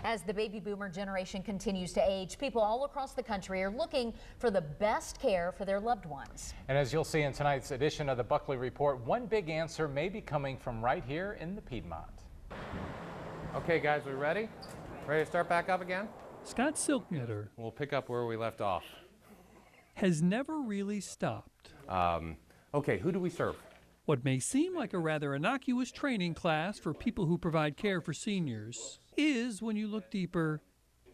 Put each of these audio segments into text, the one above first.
As the baby boomer generation continues to age, people all across the country are looking for the best care for their loved ones. And as you'll see in tonight's edition of the Buckley Report, one big answer may be coming from right here in the Piedmont. Okay, guys, we ready? Ready to start back up again? Scott SILKNITTER We'll pick up where we left off. has never really stopped. Okay, who do we serve? What may seem like a rather innocuous training class for people who provide care for seniors is, when you look deeper,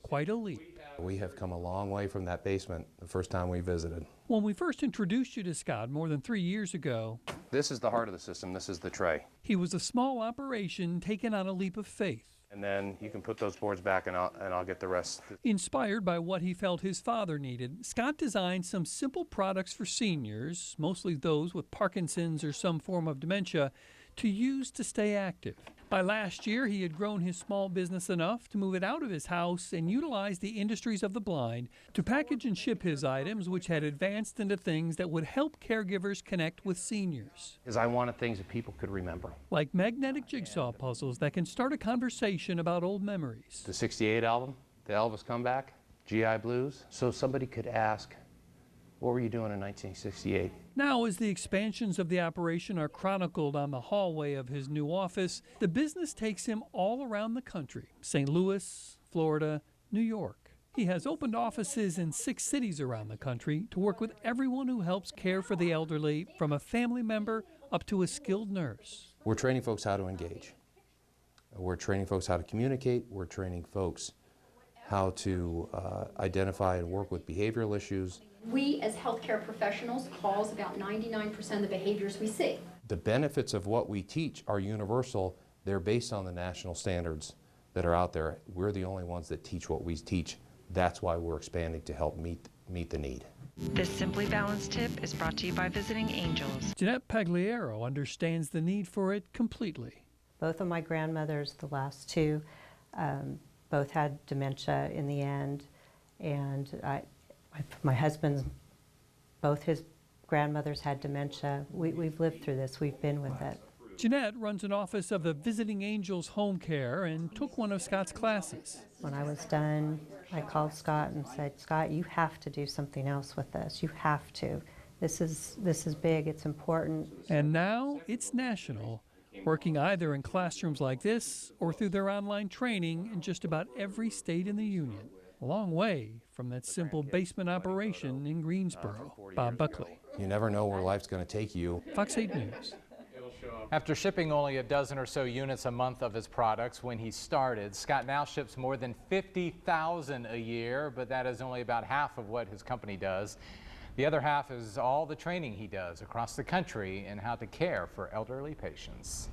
quite a leap. We have come a long way from that basement the first time we visited. When we first introduced you to Scott more than 3 years ago, This is the heart of the system. This is the tray. he was a small operation taken on a leap of faith. And then you can put those boards back and I'll get the rest. Inspired by what he felt his father needed, Scott designed some simple products for seniors, mostly those with Parkinson's or some form of dementia, to use to stay active. By last year, he had grown his small business enough to move it out of his house and utilize the industries of the blind to package and ship his items, which had advanced into things that would help caregivers connect with seniors. Because I wanted things that people could remember. Like magnetic jigsaw puzzles that can start a conversation about old memories. The '68 album, the Elvis comeback, GI Blues. So somebody could ask, what were you doing in 1968? Now, as the expansions of the operation are chronicled on the hallway of his new office, the business takes him all around the country: St. Louis, Florida, New York. He has opened offices in 6 cities around the country to work with everyone who helps care for the elderly, from a family member up to a skilled nurse. We're training folks how to engage. We're training folks how to communicate. We're training folks how to identify and work with behavioral issues. We as healthcare professionals cause about 99% of the behaviors we see. The benefits of what we teach are universal. They're based on the national standards that are out there. We're the only ones that teach what we teach. That's why we're expanding to help meet the need. This Simply Balanced tip is brought to you by Visiting Angels. JEANETTE Pagliaro understands the need for it completely. Both of my grandmothers, the last two, both had dementia in the end, and my husband's, both his grandmothers had dementia. We've lived through this. We've been with it. JEANETTE runs an office of the Visiting Angels Home Care and took one of Scott's classes. When I was done, I called Scott and said, Scott, you have to do something else with this. You have to. This is big. It's important. And now it's national, working either in classrooms like this or through their online training in just about every state in the union. A long way from that simple basement operation in Greensboro. Bob Buckley. You never know where life's going to take you. Fox 8 News. After shipping only a dozen or so units a month of his products when he started, Scott now ships more than 50,000 a year, but that is only about half of what his company does. The other half is all the training he does across the country in how to care for elderly patients.